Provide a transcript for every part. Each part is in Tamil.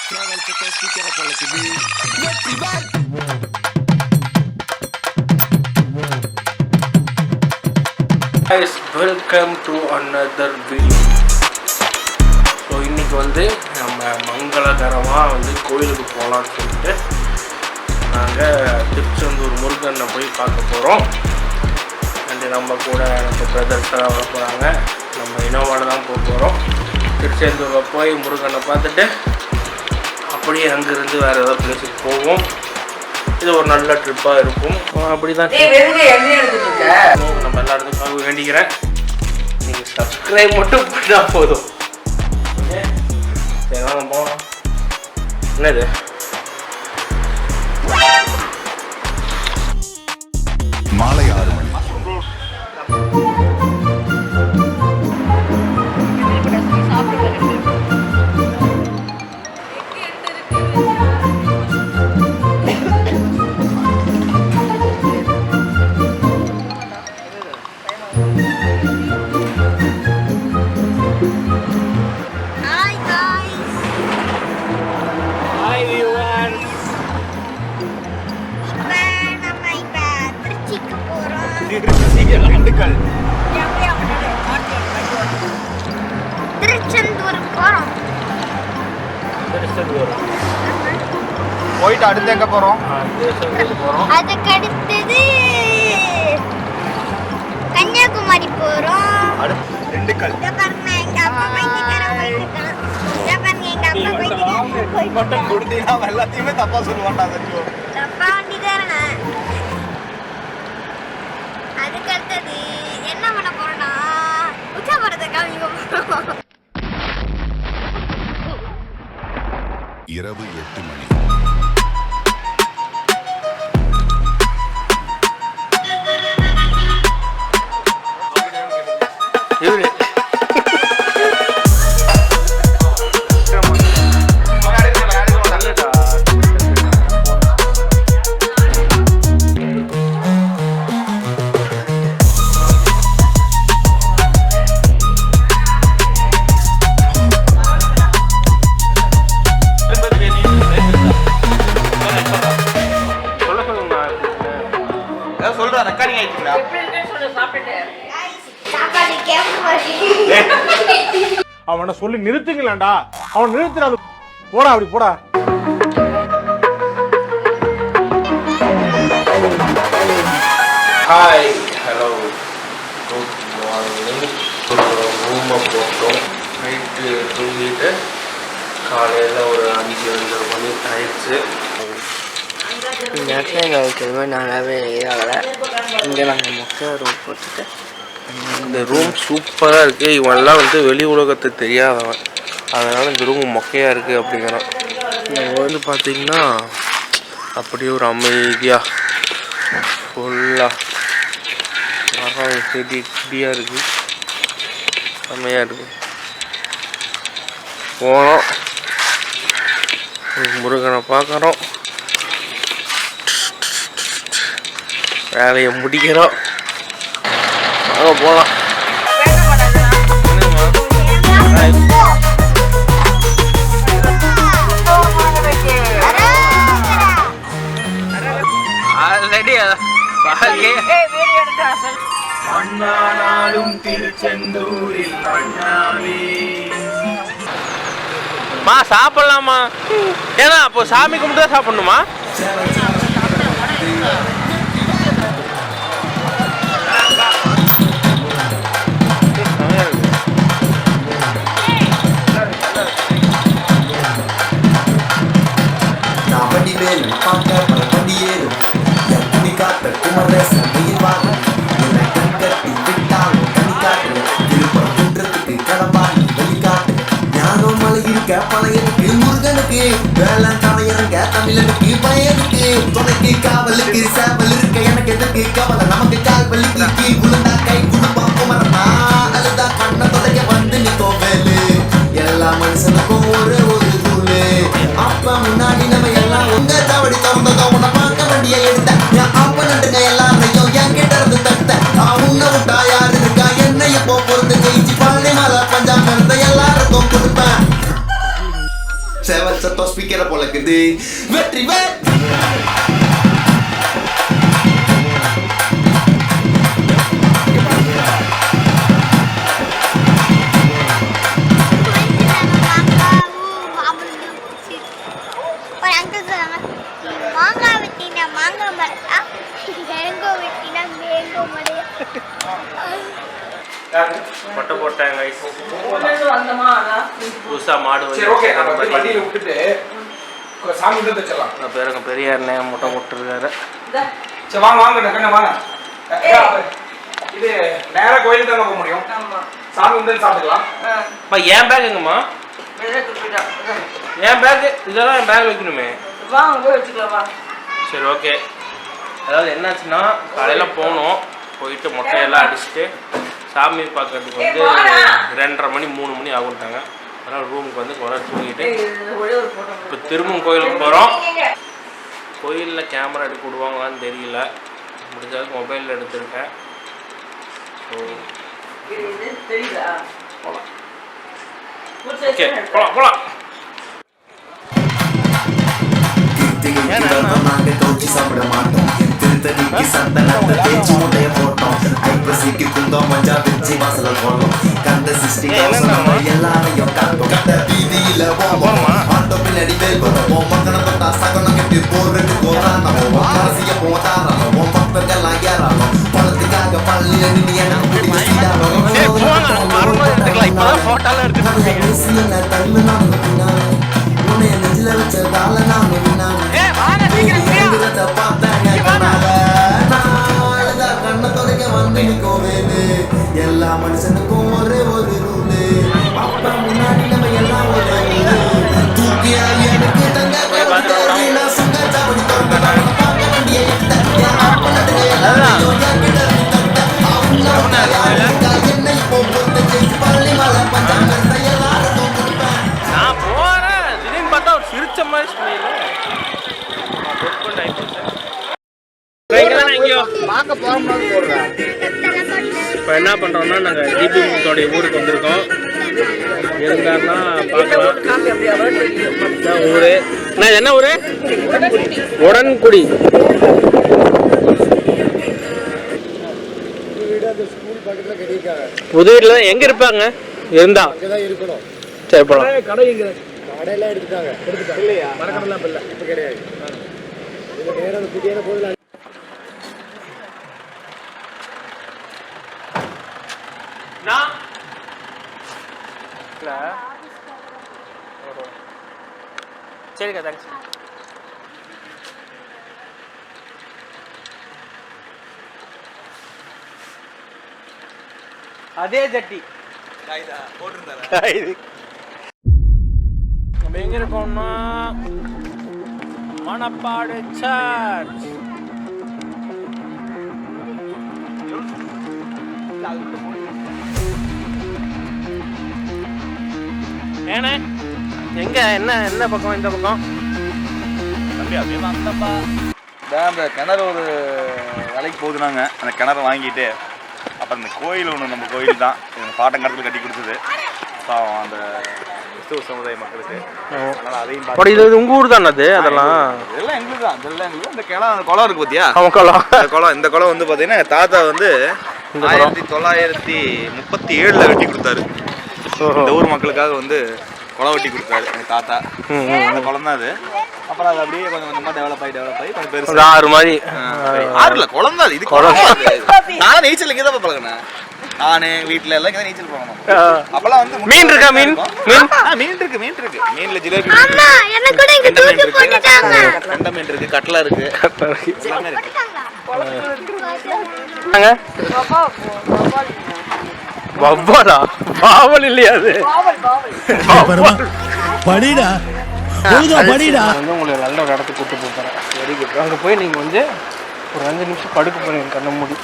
Guys, welcome to another video. So இன்றைக்கி வந்து நம்ம மங்களகரமாக கோயிலுக்கு போகலான்னு சொல்லிட்டு நாங்கள் திருச்செந்தூர் முருகனை போய் பார்க்க போகிறோம். அண்டு நம்ம கூட நம்ம பிரதர்ஸெல்லாம் வர போகிறாங்க. நம்ம இனோவாவில் தான் போக போகிறோம். திருச்செந்தூரில் போய் முருகனை பார்த்துட்டு அப்படியே அங்கேருந்து வேறு ஏதாவது பிளேஸுக்கு போவோம். இது ஒரு நல்ல ட்ரிப்பாக இருக்கும். அப்படி தான் நம்ம எல்லாத்துக்காக வேண்டிக்கிறேன். நீங்கள் சப்ஸ்கிரைப் மட்டும் பண்ணால் போதும். சரி வாங்க போகலாம். என்னது மாலை 6 மணி. போயிட்டு அடுத்து எங்க போறோம்? அதுக்கு அடுத்தது கன்னியாகுமரி போறோம். திண்டுக்கல். மட்டும் கொடுத்தீங்கன்னா எல்லாத்தையுமே தப்பா சொல்லுவாண்டா. அதுக்கு அடுத்தது என்ன பண்ண போறோம்னா உச்சாபரத்தை காமிக்க போறோம். இரவு 8 மணி. அவனை சொல்லி நிறுத்துங்களேன்டா. அவன் நிறுத்துறாது. போடா அப்படி போடா. Hi, hello, good morning. ரூமை போட்டோம். நைட்டு தூங்கிட்டு காலையில் ஒரு 5-2 மணி ஆயிடுச்சு. எதுவுமே நல்லாவே ஆகலை. இங்கே நாங்கள் மொக்க ரூம் போட்டுட்டு இந்த ரூம் சூப்பராக இருக்குது. இவன்லாம் வெளி உலகத்தை தெரியாதவன், அதனால் இந்த ரூம் மொக்கையாக இருக்குது அப்படிங்கிறான். இங்கே பார்த்திங்கன்னா அப்படியே ஒரு அமைதியாக ஃபுல்லாக மரம் செடி செடியாக இருக்குது. செம்மையாக இருக்குது. போனோம், முருகனை பார்க்குறோம், வேலையை முடிக்கிறோம். அங்கே போகலாம். சாப்பிடலாமா? ஏன்னா அப்போ சாமி கும்பிட்டு தான் சாப்பிடணுமா? முருகனுக்கு வேளாண் தலையருங்க தமிழனுக்கு பயனுக்கு துணைக்கு காவலுக்கு சேவல் இருக்க எனக்கு எதற்கு கவலை நமக்கு கால் வலிக்கு குழுந்தா கை குடும்பம் குமரனா அழுதா கண்ண தொலைக்க வந்து நீ கோவேலு எல்லா மனுஷனுக்கும் ஒரு தூளு அப்ப முன்னாடி நம்ம எல்லாம் உங்க தவடி திறந்ததோ உன்னை பார்க்க வேண்டிய எடுத்த என் அப்பனுங்க எல்லாரையும் என் கிட்ட இருந்து தடுத்த உன்னை விட்டா யாரு இருக்கா என்னைய பொறுத்து ஜெயிச்சு பழனி மலை பஞ்சாமிரத்தை எல்லாருக்கும் கொடுப்பேன். சத்தம் ஸ்பீக்கரை போலக்குது வெற்றி ஒரு அங்கிள் சொன்னாங்க மாங்காய் வெட்டினா மாங்காய் மரத்தா மேங்கோ வெட்டினா மேங்கோ மரம் மொட்டை போட்டாங்க புதுசாக மாடு வண்டியில் விட்டுட்டு சாமி வந்து வச்சிடலாம். பேருங்க பெரியாருனே மொட்டை போட்டுருக்காரு. சரி வாங்க வாங்க கண்ணா வாங்க. இது நேராக கோயிலுக்கு தானே போக முடியும். சாமி வந்து சாப்பிட்டுக்கலாம். என் பேக் எங்கம்மா? என் பேக்கு இதெல்லாம் என் பேக் வைக்கணுமே. சரி ஓகே. அதாவது என்னாச்சுன்னா காலையில் போனோம், போயிட்டு மொட்டையெல்லாம் அடிச்சுட்டு சாமி பார்க்கறதுக்கு வந்து 2:30 மணி 3 மணி ஆகுன்ட்டாங்க. அதனால் ரூமுக்கு வந்து கொஞ்ச நேரம் தூங்கிட்டு இப்போ திரும்பவும் கோயிலுக்கு போகிறோம். கோயிலில் கேமரா எடுக்க விடுவாங்களான்னு தெரியல, முடிஞ்சளவுக்கு மொபைலில் எடுத்துருக்கேன். ஸோ போகலாம். ஓகே போகலாம். நாங்க கவுச்சி சாப்பிட மாட்டோம். திருத்தணிக்கு சந்தனத்தை தேய்ச்சி முட்டைய போட்டோம். ஐப்பசிக்கு குந்தம் மஞ்சா வச்சு வாசல போனோம். கந்த சிருஷ்டி எல்லாரையும் காட்டும். கந்த வீதியில போவோம், ஆட்டோ பின்னாடி வேல் வருவோம். மக்கனை தொட்டா சகனம் கட்டி போறது போராட்டம். அரசிய போதாரம் பக்தர்கள்லாம் ஏறாலும் பணத்துக்காக பள்ளியில நின்று எனக்கு பிடிக்க சீடாலும் உன்னை நெஞ்சில வச்சதால நாம கண்ண தொடக்க வந்து கோவேனு. எல்லா மனுஷனுக்கும் ஒரே ஒரு ரூலு. அப்பா முன்னாடி நம்ம எல்லாம் ஒரே தூக்கியா எனக்கு தங்க சுங்க சாப்பிடி பார்க்க வேண்டிய என்னை பள்ளி மலை பஞ்சாங்க எல்லாருக்கும் கொடுப்பேன். நான் போகிறேன், திடீர்னு பார்த்தா ஒரு சிரிச்ச மாதிரி ஸ்மைல். இப்போ என்ன பண்ணுறோம்னா நாங்கள் டிபி முத்தோடைய ஊருக்கு வந்திருக்கோம். இருந்தாருன்னா பார்க்கலாம். ஊர் என்ன ஊர்? உடன்குடி. புது வீட்டில் எங்கே இருப்பாங்க? இருந்தா சரி போகலாம். கடையெல்லாம் எடுத்துட்டாங்க, இல்லையா? மரக்கடலாம் இல்லை, இப்போ கிடையாது. நேரம் அந்த புதியான பொருள் சரிக்கா, தேங்க்ஸ். அதே ஜட்டி நம்ம எங்க இருக்கோம்னா மணப்பாடு சர்ச். ஏண்ணே எங்க என்ன பக்கம்? இந்த பக்கம் அந்த கிணறு ஒரு வேலைக்கு போகுதுனாங்க. அந்த கிணறு வாங்கிட்டு அப்புறம் இந்த கோயில் ஒன்று, நம்ம கோயில் தான் பாட்டங்கரத்தில் கட்டி கொடுத்தது அந்த கிறிஸ்துவ சமுதாய மக்களுக்கு. அதனால் அதையும் இது உங்க ஊர் தானே? அது அதெல்லாம் இதெல்லாம் எங்களுக்கு தான். இதெல்லாம் எங்களுக்கு. இந்த குளம் இருக்கு பார்த்தியா? இந்த குளம் வந்து பார்த்தீங்கன்னா எங்கள் தாத்தா வந்து 1937 வெட்டி கொடுத்தாரு. இந்த ஊர் மக்களுக்காக வந்து குளம் வெட்டி கொடுத்தாரு எங்கள் தாத்தா. அந்த குளம் தான் அது. அப்புறம் அது அப்படியே கொஞ்சம் கொஞ்சமாக டெவலப் ஆகி கொஞ்சம் பெருசு ஆறு மாதிரி. ஆறு இல்லை, குளம் தான் இது. குளம் நானும் நீச்சல் இங்கே தான் பழகினேன். நானு வீட்டில் எல்லாம் இங்கே நீச்சல் போகணும். அப்பெல்லாம் வந்து மீன் இருக்கா? மீன் இருக்கு. மீன்ல ஜிலேபி, கெண்டை மீன் இருக்கு, கட்லா இருக்கு, எல்லாமே இருக்கு. வவ்வாலா? பாவல் இல்லையா அது? படிடா படிடா. வந்து உங்களை நல்ல ஒரு இடத்துக்கு கூட்டு போகிறேன். Very good. அங்கே போய் நீங்கள் வந்து ஒரு 5 நிமிஷம் படுக்க போகிறீங்க. கண்ண மூடி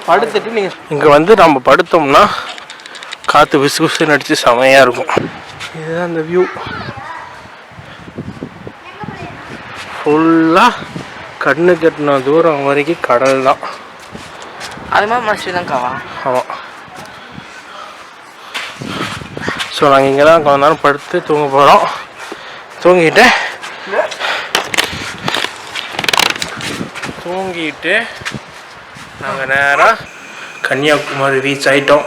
படுத்துட்டு நீங்கள் இங்கே வந்து நம்ம படுத்தோம்னா காற்று விசு விசுன்னு அடித்து செமையாக இருக்கும். இதுதான் அந்த வியூ. ஃபுல்லாக கண்ணு கட்டின தூரம் வரைக்கும் கடல் தான். அது மாதிரி ஸ்ரீலங்காவா? ஆமாம். ஸோ நாங்கள் இங்கே தான் கொஞ்ச நேரம் படுத்து தூங்க போகிறோம். தூங்கிட்டு நாங்கள் நேராக கன்னியாகுமரி ரீச் ஆகிட்டோம்.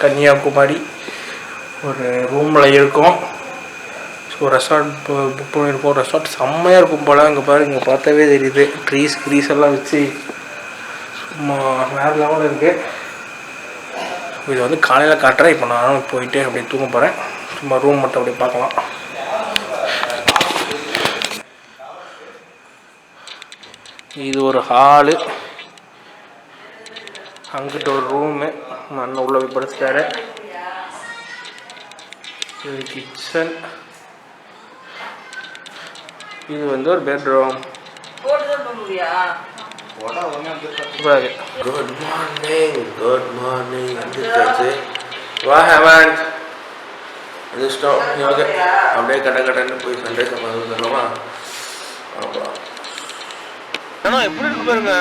கன்னியாகுமரி ஒரு ரூமில் இருக்கோம். ஸோ ரெசார்ட் புக் பண்ணியிருக்கோம். ரெசார்ட் செம்மையாக இருக்கும் போல். இங்கே பாரு, இங்கே பார்த்தாவே தெரியுது. ட்ரீஸ் எல்லாம் வச்சு சும்மா வேறு லெவலில் இருக்குது. இது வந்து காலையில் காட்டுறேன். இப்போ நானும் போயிட்டு அப்படியே தூங்க போகிறேன். சும்மா ரூம் மட்டும் அப்படியே பார்க்கலாம். இது ஒரு ஹாலு, அங்கிட்ட ஒரு ரூமு, அண்ணன் உள்ள போய் படுத்துட்டாரு. இது கிச்சன், இது வந்து ஒரு பெட்ரூம். Good morning வந்துட்டாச்சு. வா ஹேமந்த் வந்துட்டோம். ஓகே, அப்படியே கட்டன்னு போய் சண்டே சாப்பாடு தரலாமா? அப்புறம் எப்படி இருக்கு பாருங்க.